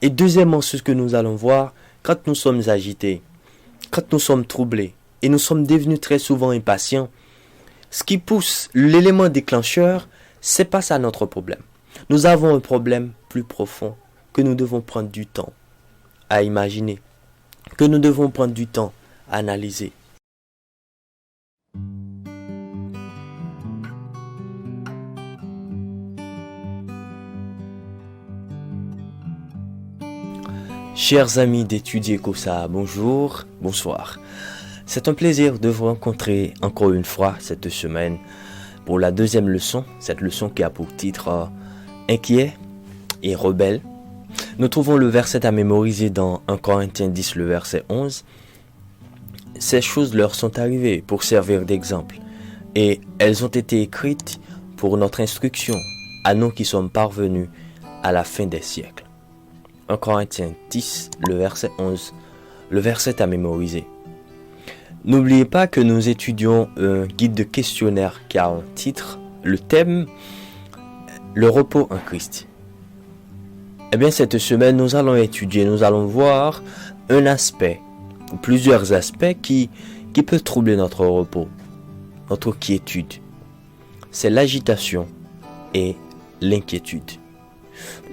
Et deuxièmement, ce que nous allons voir, quand nous sommes agités, quand nous sommes troublés, et nous sommes devenus très souvent impatients, ce qui pousse l'élément déclencheur, c'est pas ça notre problème. Nous avons un problème plus profond que nous devons prendre du temps à imaginer, que nous devons prendre du temps à analyser. Chers amis d'étudier Kosa, bonjour, bonsoir. C'est un plaisir de vous rencontrer encore une fois cette semaine pour la deuxième leçon, cette leçon qui a pour titre Inquiet et rebelle. Nous trouvons le verset à mémoriser dans 1 Corinthiens 10, le verset 11. Ces choses leur sont arrivées pour servir d'exemple et elles ont été écrites pour notre instruction, à nous qui sommes parvenus à la fin des siècles. 1 Corinthiens 10, le verset 11, le verset à mémoriser. N'oubliez pas que nous étudions un guide de questionnaire qui a un titre, le thème, le repos en Christ. Eh bien, cette semaine, nous allons étudier, nous allons voir un aspect, ou plusieurs aspects qui peuvent troubler notre repos, notre quiétude. C'est l'agitation et l'inquiétude.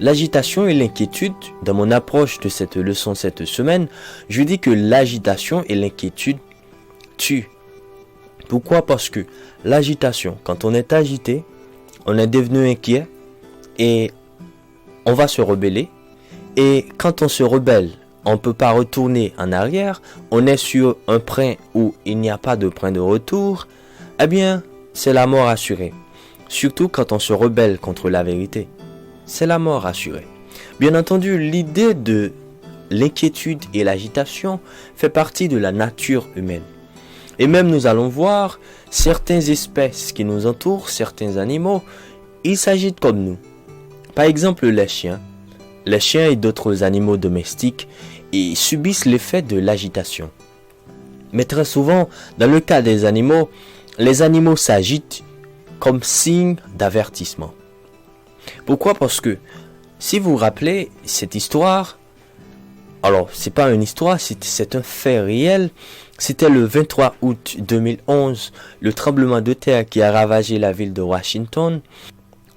L'agitation et l'inquiétude, dans mon approche de cette leçon cette semaine, je dis que l'agitation et l'inquiétude tuent. Pourquoi? Parce que l'agitation, quand on est agité, on est devenu inquiet et on va se rebeller. Et quand on se rebelle, on ne peut pas retourner en arrière, on est sur un train où il n'y a pas de train de retour, eh bien, c'est la mort assurée. Surtout quand on se rebelle contre la vérité. C'est la mort assurée. Bien entendu, l'idée de l'inquiétude et l'agitation fait partie de la nature humaine. Et même nous allons voir certaines espèces qui nous entourent, certains animaux, ils s'agitent comme nous. Par exemple, les chiens. Les chiens et d'autres animaux domestiques, ils subissent l'effet de l'agitation. Mais très souvent, dans le cas des animaux, les animaux s'agitent comme signe d'avertissement. Pourquoi? Parce que, si vous vous rappelez cette histoire, alors c'est pas une histoire, c'est un fait réel. C'était le 23 août 2011, le tremblement de terre qui a ravagé la ville de Washington.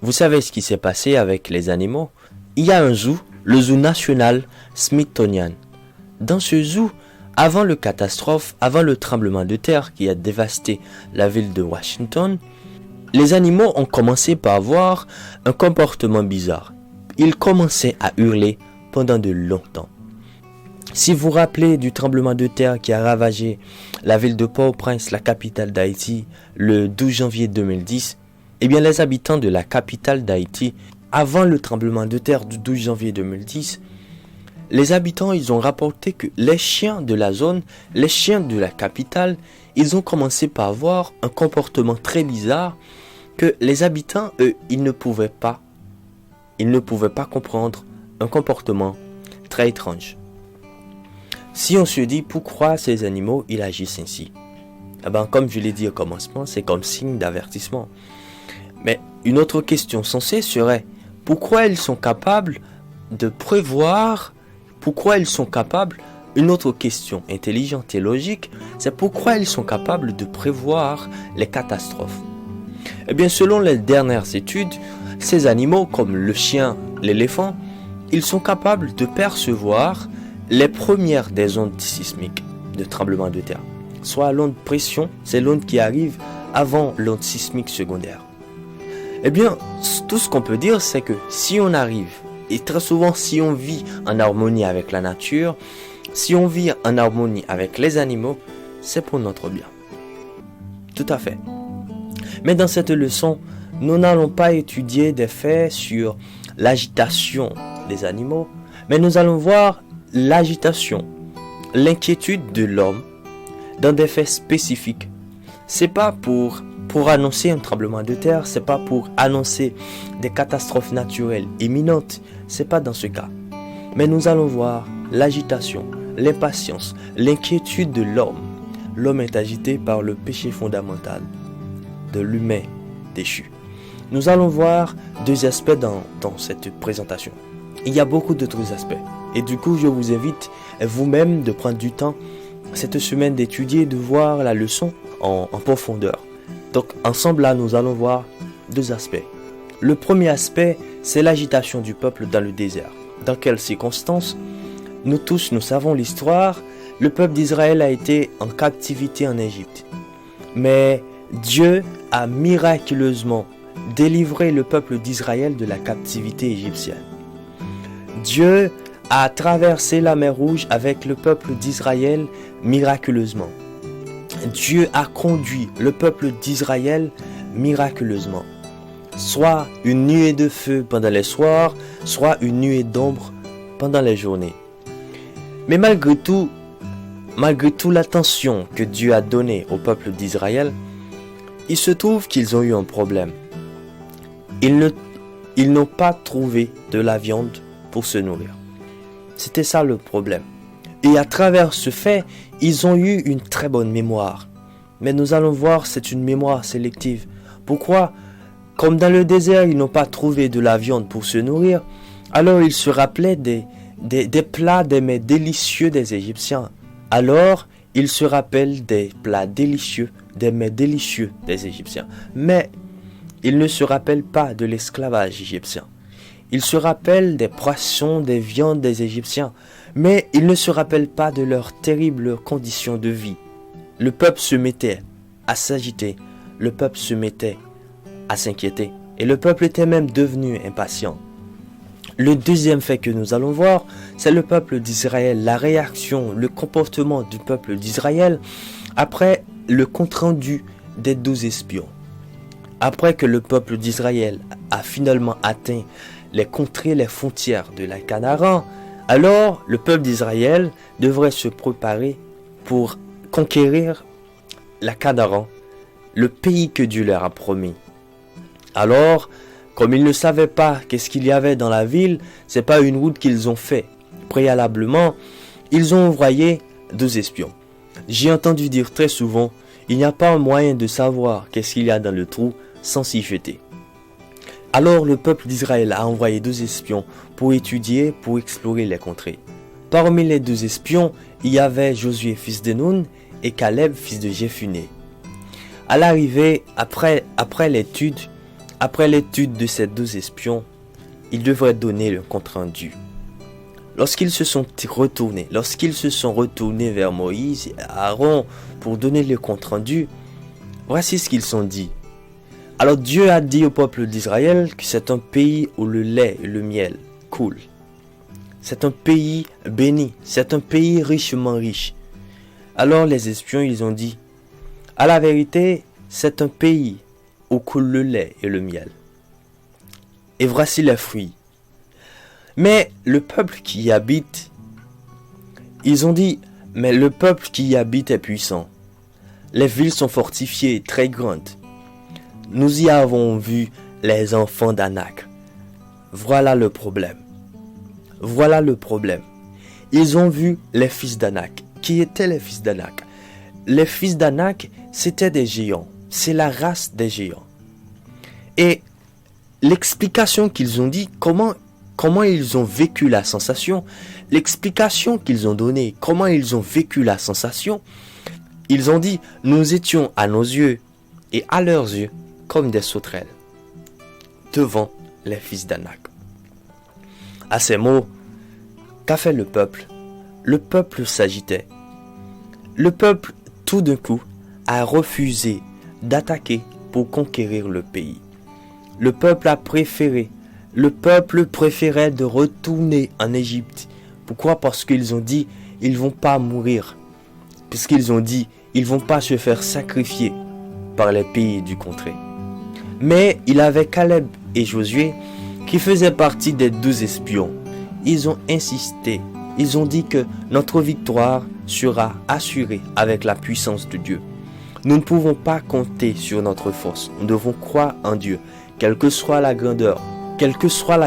Vous savez ce qui s'est passé avec les animaux? Il y a un zoo, le zoo national Smithsonian. Dans ce zoo, avant le catastrophe, avant le tremblement de terre qui a dévasté la ville de Washington, les animaux ont commencé par avoir un comportement bizarre. Ils commençaient à hurler pendant de longtemps. Si vous vous rappelez du tremblement de terre qui a ravagé la ville de Port-au-Prince, la capitale d'Haïti, le 12 janvier 2010, eh bien les habitants de la capitale d'Haïti, avant le tremblement de terre du 12 janvier 2010, les habitants, ils ont rapporté que les chiens de la zone, les chiens de la capitale, ils ont commencé par avoir un comportement très bizarre que les habitants, eux, ils ne pouvaient pas comprendre un comportement très étrange. Si on se dit pourquoi ces animaux, ils agissent ainsi, eh ben, comme je l'ai dit au commencement, c'est comme signe d'avertissement. Mais une autre question sensée serait pourquoi ils sont capables de prévoir, une autre question intelligente et logique, c'est pourquoi ils sont capables de prévoir les catastrophes. Eh bien, selon les dernières études, ces animaux, comme le chien, l'éléphant, ils sont capables de percevoir les premières des ondes sismiques de tremblement de terre. Soit l'onde pression, c'est l'onde qui arrive avant l'onde sismique secondaire. Eh bien, tout ce qu'on peut dire, c'est que si on arrive, et très souvent si on vit en harmonie avec la nature, si on vit en harmonie avec les animaux, c'est pour notre bien. Tout à fait. Mais dans cette leçon, nous n'allons pas étudier des faits sur l'agitation des animaux, mais nous allons voir l'agitation, l'inquiétude de l'homme dans des faits spécifiques. C'est pas pour annoncer un tremblement de terre, c'est pas pour annoncer des catastrophes naturelles imminentes, c'est pas dans ce cas. Mais nous allons voir l'agitation, l'impatience, l'inquiétude de l'homme. L'homme est agité par le péché fondamental de l'humain déchu. Nous allons voir deux aspects dans cette présentation. Il y a beaucoup d'autres aspects. Et du coup, je vous invite vous-même de prendre du temps cette semaine d'étudier, de voir la leçon en profondeur. Donc ensemble là, nous allons voir deux aspects. Le premier aspect, c'est l'agitation du peuple dans le désert. Dans quelles circonstances? Nous tous, nous savons l'histoire. Le peuple d'Israël a été en captivité en Égypte. Mais Dieu a miraculeusement délivré le peuple d'Israël de la captivité égyptienne. Dieu a traversé la mer Rouge avec le peuple d'Israël miraculeusement. Dieu a conduit le peuple d'Israël miraculeusement. Soit une nuée de feu pendant les soirs, soit une nuée d'ombre pendant les journées. Mais malgré tout l'attention que Dieu a donnée au peuple d'Israël, il se trouve qu'ils ont eu un problème. Ils n'ont pas trouvé de la viande pour se nourrir. C'était ça le problème. Et à travers ce fait, ils ont eu une très bonne mémoire. Mais nous allons voir, c'est une mémoire sélective. Pourquoi? Comme dans le désert, ils n'ont pas trouvé de la viande pour se nourrir, alors ils se rappelaient des plats, des mets délicieux des Égyptiens. Alors, ils se rappellent des plats délicieux, des mets délicieux des Égyptiens. Mais ils ne se rappellent pas de l'esclavage égyptien. Ils se rappellent des poissons, des viandes des Égyptiens. Mais ils ne se rappellent pas de leurs terribles conditions de vie. Le peuple se mettait à s'agiter. Le peuple se mettait à s'inquiéter. Et le peuple était même devenu impatient. Le deuxième fait que nous allons voir, c'est le peuple d'Israël, la réaction, le comportement du peuple d'Israël après le compte-rendu des 12 espions. Après que le peuple d'Israël a finalement atteint les contrées, les frontières de la Canaan, alors le peuple d'Israël devrait se préparer pour conquérir la Canaan, le pays que Dieu leur a promis. Alors, comme ils ne savaient pas qu'est-ce qu'il y avait dans la ville, c'est pas une route qu'ils ont fait. Préalablement, ils ont envoyé 12 espions. J'ai entendu dire très souvent, il n'y a pas un moyen de savoir qu'est-ce qu'il y a dans le trou sans s'y jeter. Alors le peuple d'Israël a envoyé 12 espions pour étudier, pour explorer les contrées. Parmi les 12 espions, il y avait Josué fils de Nun et Caleb fils de Jephuné. À l'arrivée, après l'étude de ces 12 espions, ils devraient donner le compte-rendu. Lorsqu'ils se sont retournés vers Moïse et Aaron pour donner le compte-rendu, voici ce qu'ils ont dit. Alors Dieu a dit au peuple d'Israël que c'est un pays où le lait et le miel coulent. C'est un pays béni, c'est un pays richement riche. Alors les espions, ils ont dit, à la vérité, c'est un pays où coule le lait et le miel. Et voici les fruits. Mais le peuple qui y habite, ils ont dit, mais le peuple qui y habite est puissant. Les villes sont fortifiées, très grandes. Nous y avons vu les enfants d'Anak. Voilà le problème. Voilà le problème. Ils ont vu les fils d'Anak. Qui étaient les fils d'Anak? Les fils d'Anak, c'étaient des géants. C'est la race des géants. Et l'explication qu'ils ont dit, comment ils ont vécu la sensation, l'explication qu'ils ont donnée, comment ils ont vécu la sensation, ils ont dit, nous étions à nos yeux et à leurs yeux comme des sauterelles devant les fils d'Anak. À ces mots, qu'a fait le peuple? Le peuple s'agitait. Le peuple, tout d'un coup, a refusé d'attaquer pour conquérir le pays. Le peuple préférait de retourner en Égypte. Pourquoi? Parce qu'ils ont dit, ils vont pas mourir. Puisqu'ils ont dit, ils vont pas se faire sacrifier par les pays du contrée. Mais il avait Caleb et Josué qui faisaient partie des 12 espions. Ils ont insisté. Ils ont dit que notre victoire sera assurée avec la puissance de Dieu. Nous ne pouvons pas compter sur notre force. Nous devons croire en Dieu, quelle que soit la grandeur, quelle que soit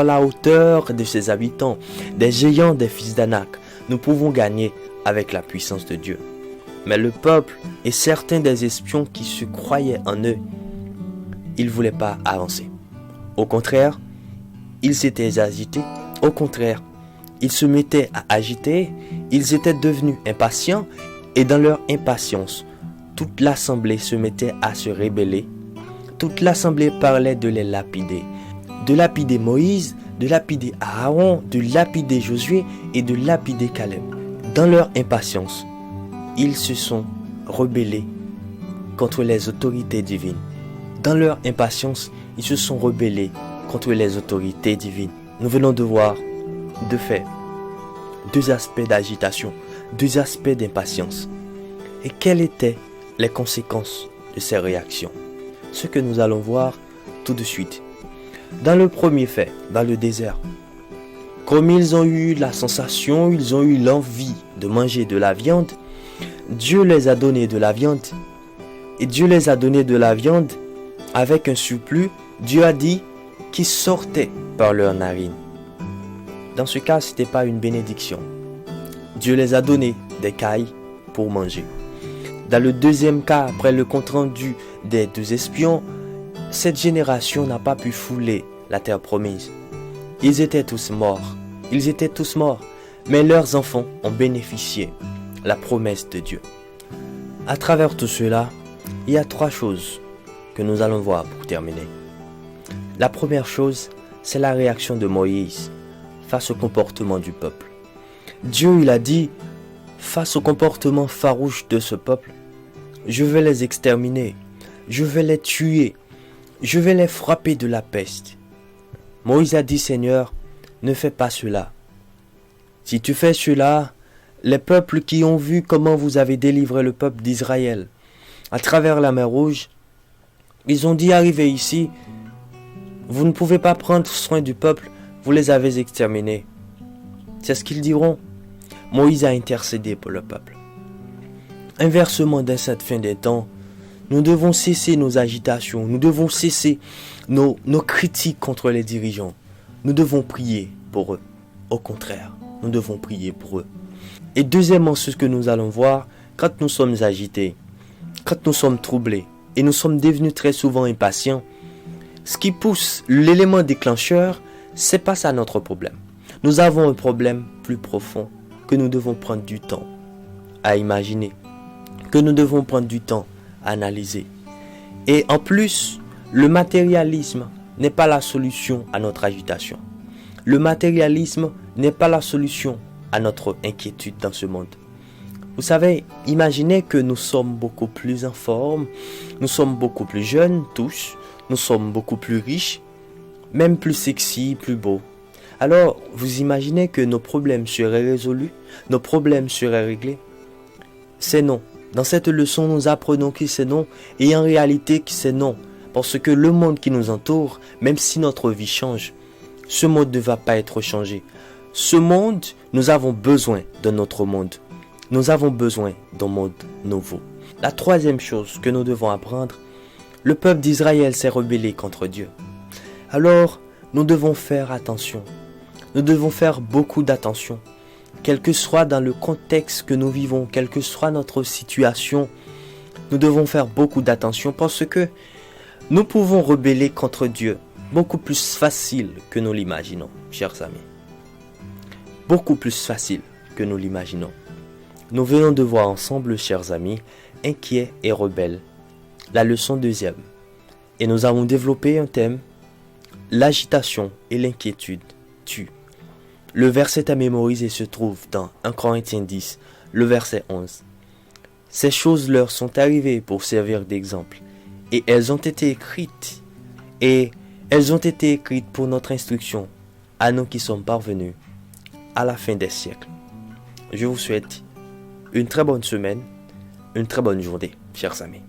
la hauteur de ses habitants, des géants des fils d'Anak. Nous pouvons gagner avec la puissance de Dieu. Mais le peuple et certains des espions qui se croyaient en eux, ils ne voulaient pas avancer. Au contraire, ils s'étaient agités. Au contraire, ils se mettaient à agiter, ils étaient devenus impatients et dans leur impatience, toute l'assemblée se mettait à se rébeller. Toute l'assemblée parlait de les lapider. De lapider Moïse, de lapider Aaron, de lapider Josué et de lapider Caleb. Dans leur impatience, ils se sont rebellés contre les autorités divines. Dans leur impatience, ils se sont rebellés contre les autorités divines. Nous venons de voir deux faits, deux aspects d'agitation, deux aspects d'impatience. Et quelles étaient les conséquences de ces réactions? Ce que nous allons voir tout de suite. Dans le premier fait, dans le désert, comme ils ont eu la sensation, ils ont eu l'envie de manger de la viande, Dieu les a donné de la viande. Et Dieu les a donné de la viande avec un surplus, Dieu a dit, qui sortait par leurs narines. Dans ce cas, ce n'était pas une bénédiction. Dieu les a donné des cailles pour manger. Dans le deuxième cas, après le compte-rendu des 2 espions, cette génération n'a pas pu fouler la terre promise. Ils étaient tous morts. Ils étaient tous morts. Mais leurs enfants ont bénéficié de la promesse de Dieu. À travers tout cela, il y a 3 choses que nous allons voir pour terminer. La première chose, c'est la réaction de Moïse face au comportement du peuple. Dieu, il a dit, face au comportement farouche de ce peuple, je vais les exterminer, je vais les tuer, je vais les frapper de la peste. Moïse a dit, Seigneur, ne fais pas cela. Si tu fais cela, les peuples qui ont vu comment vous avez délivré le peuple d'Israël à travers la mer Rouge, ils ont dit, arrivez ici, vous ne pouvez pas prendre soin du peuple, vous les avez exterminés. C'est ce qu'ils diront. Moïse a intercédé pour le peuple. Inversement, dans cette fin des temps, nous devons cesser nos agitations, nous devons cesser nos critiques contre les dirigeants. Nous devons prier pour eux. Au contraire, nous devons prier pour eux. Et deuxièmement, ce que nous allons voir, quand nous sommes agités, quand nous sommes troublés, et nous sommes devenus très souvent impatients, ce qui pousse l'élément déclencheur, c'est pas ça notre problème. Nous avons un problème plus profond que nous devons prendre du temps à imaginer, que nous devons prendre du temps à analyser. Et en plus, le matérialisme n'est pas la solution à notre agitation. Le matérialisme n'est pas la solution à notre inquiétude dans ce monde. Vous savez, imaginez que nous sommes beaucoup plus en forme, nous sommes beaucoup plus jeunes tous, nous sommes beaucoup plus riches, même plus sexy, plus beaux. Alors, vous imaginez que nos problèmes seraient résolus, nos problèmes seraient réglés? C'est non. Dans cette leçon, nous apprenons que c'est non, et en réalité que c'est non. Parce que le monde qui nous entoure, même si notre vie change, ce monde ne va pas être changé. Ce monde, nous avons besoin de notre monde. Nous avons besoin d'un monde nouveau. La troisième chose que nous devons apprendre, le peuple d'Israël s'est rebellé contre Dieu. Alors, nous devons faire attention. Nous devons faire beaucoup d'attention. Quel que soit dans le contexte que nous vivons, quelle que soit notre situation, nous devons faire beaucoup d'attention parce que nous pouvons rebeller contre Dieu beaucoup plus facile que nous l'imaginons, chers amis. Beaucoup plus facile que nous l'imaginons. Nous venons de voir ensemble, chers amis, inquiets et rebelles, la leçon deuxième. Et nous avons développé un thème, l'agitation et l'inquiétude tuent. Le verset à mémoriser se trouve dans 1 Corinthiens 10, le verset 11. Ces choses leur sont arrivées pour servir d'exemple, et elles ont été écrites, pour notre instruction, à nous qui sommes parvenus à la fin des siècles. Je vous souhaite une très bonne semaine, une très bonne journée, chers amis.